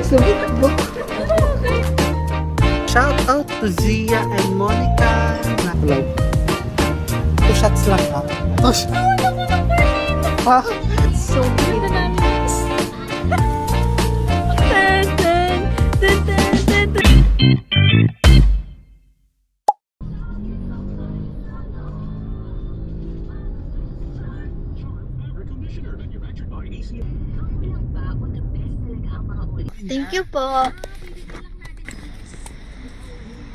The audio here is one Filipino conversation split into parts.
Shout out to Zia and Monica. Hello. 2 shots lang ha. 2 shots. Ha? So, hindi na namin. Thank you po.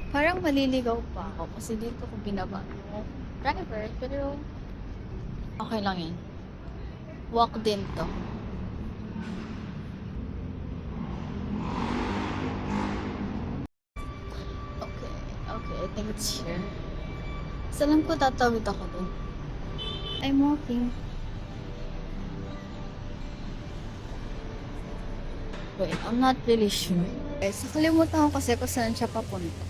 Parang maliligaw pa ako kasi dito ko binaba yung driver, pero okay lang yan. Walk din to. Okay, I think it's here. So, alam ko tatawid ako dun. I'm walking. Wait, I'm not really sure. Guys, nakalimutan ko kasi kung saan siya papunta.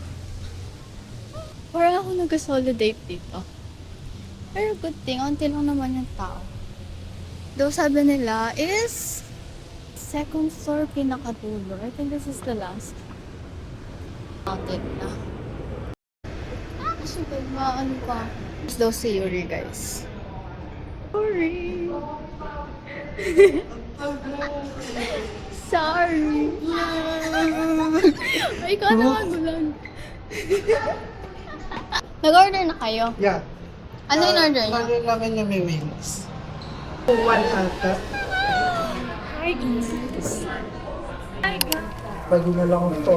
Parang ako nag-solo date dito. Pero good thing, onti lang naman yung tao. Though sabi nila is second floor pinakadulo. I think this is the last. Outed na. Kasi ano pa. It's daw si Yuri, guys. Sorry. Sorry. Ay, ikaw naman gulang. Nag-order na kayo? Yeah. Ano yung order niyo? Order namin yung may wings. 1 ata. Hi, guys. Hi, guys. Pwede na lang ito.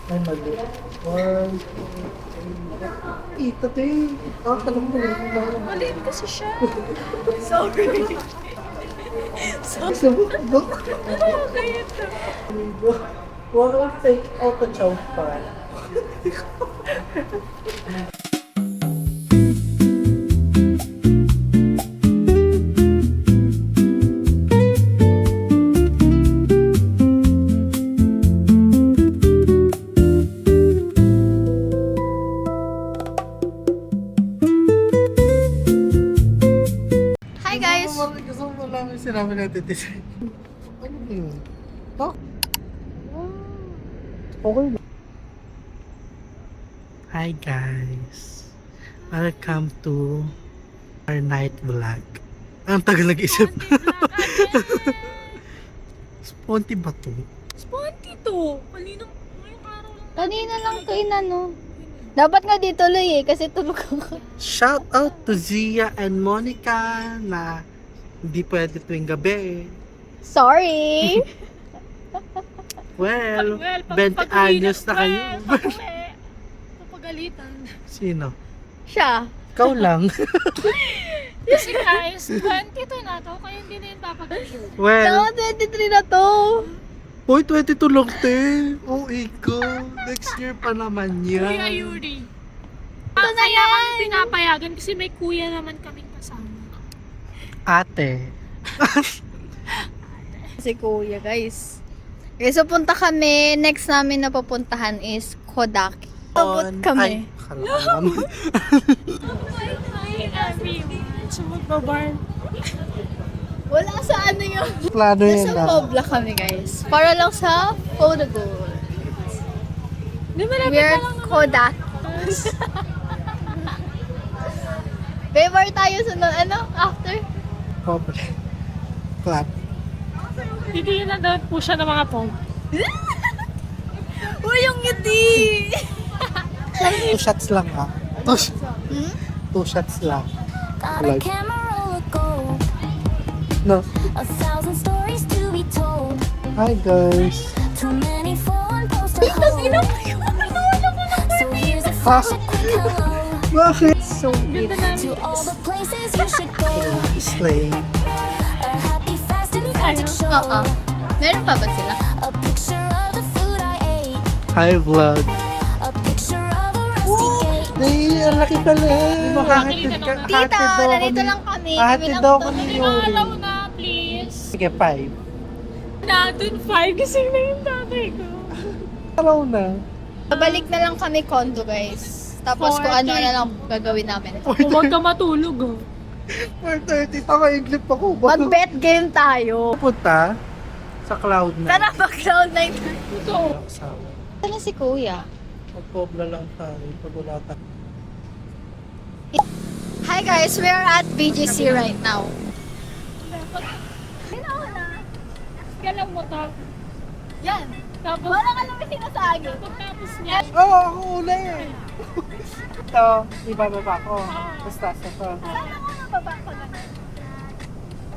Ay, mali. 1, 2, 3. Ito din. Tanong mo lang. Maliit kasi siya. Sorry. Subok. Kaya ito. Well, take out the chow pa. Hi, guys. Gusto mo lang yung sinabi natin design. Ano yun? Okay. Hi guys. Welcome to our night vlog. Ang tagal nag-isip. Sponty ba to? Sponty to. Ngayong araw lang. Kanina lang to inano. Dapat nga dito tuloy eh, kasi tulog ako. Shout out to Zia and Monica na hindi pwede tuwing gabi. Sorry! Well, 20 anyos na kayo. Papagalitan. Sino? Siya. Ikaw lang. Kasi guys, 22 na to, kaya hindi na yun papagalitan. Well, Tama, 23 na to. uy, 22 lang te. Oh, ikaw. Next year pa naman yan. Kuya Yuri. Ito na Kaya yan. kami pinapayagan kasi may kuya naman kaming kasama. Ate. Si kuya, guys. Okay, so punta kami. Next namin na pupuntahan is Kodaki. Abot kami. Ay, akala ko naman. Hi everyone. So magbabar. Wala sa ano yun. Plano yan Nasa na. Pobla kami, guys. Para lang sa photo booth. Di ba We're Kodak. Favor tayo sunod, ano? After? Pobre. Clap. Didiin na daw po siya ng mga pong. Uy, yung ngiti! 2 shots lang ha. 2 shots lang. Got a Like, camera roll of gold, no. 1,000 stories to be told. Hi guys. Too many phone posts to hold. So here's a Ha? quick hello Bakit? So cute. to all the places you should go. Slay. A happy, fast and frantic show. Meron pa ba sila? A picture of the food I ate. Hi vlog. A picture of a rusty gate. Ay, ang laki pala. Makakatid ka. Tita, narito lang kami. Hatid Kami lang daw to. kami Pinakalaw yun. na, please. Sige, 5. Natin 5 kasi na yung tatay ko. Araw na. Babalik na lang kami condo, guys. Tapos kung ano na lang gagawin namin. Huwag ka matulog oh. 4:30. Tama, iglip ako. Mag-bet game tayo. Pupunta? Sa cloud na. Tara, background na ito. Kasama. Ano si Kuya? Magpobla lang tayo pag wala tayo. Hi guys, we are at BGC right now. Kailan mo to? Yan. Tapos, Wala ka naman sinasagi. pagkatapos niya, Oo, ako uli eh. Ito, ibababa ko. Basta sa to. Saan ako nababa ko na?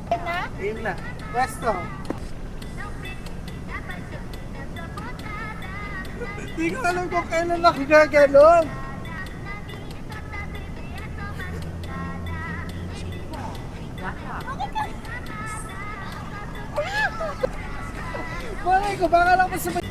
Yan na? Ayun na. Pwesto. Hindi ko alam kung kailan ako gaganon. Malay ko, baka lang masabay.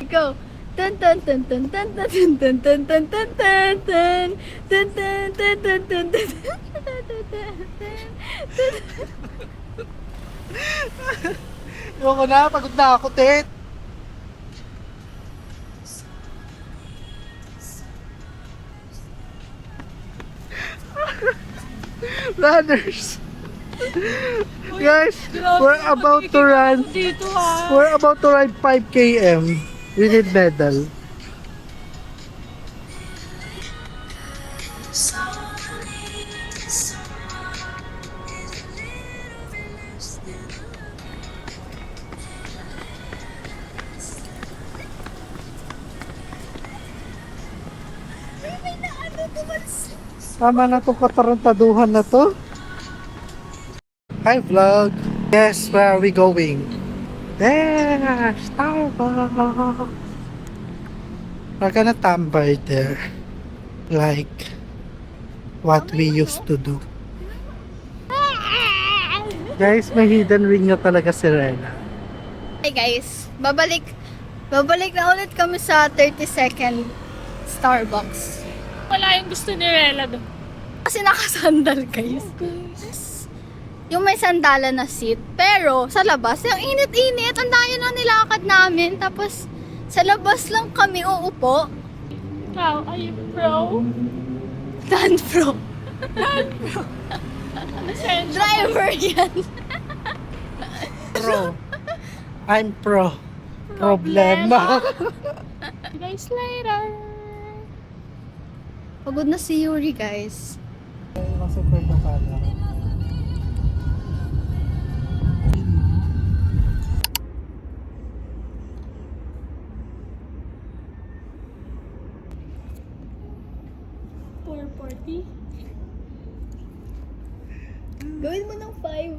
Go. Dun dun dun dun dun dun dun dun dun dun dun dun dun dun dun dun dun Ayoko na, pagod na ako, Tet. Runners! Guys, we're about to run. dito ha. We're about to ride 5 km. We need medal. Tama na itong katarantaduhan na to. Hi vlog! Yes, where are we going? There! Starbucks! We're gonna tambay there. Like what we used to do. Guys, may hidden ring na talaga si Rena. Hey guys, babalik na ulit kami sa 30-second Starbucks. Wala yung gusto ni Rela doon. Kasi nakasandal guys. Yung may sandalan na seat. Pero sa labas, yung init-init, ang dami na nilakad namin. Tapos sa labas lang kami uupo. Ikaw, are you pro? Dan pro. Pasensya. Driver yan. Pro. I'm pro. Problema. Guys, later. Pagod na si Yuri guys. Super na pala. Gawin mo ng 5.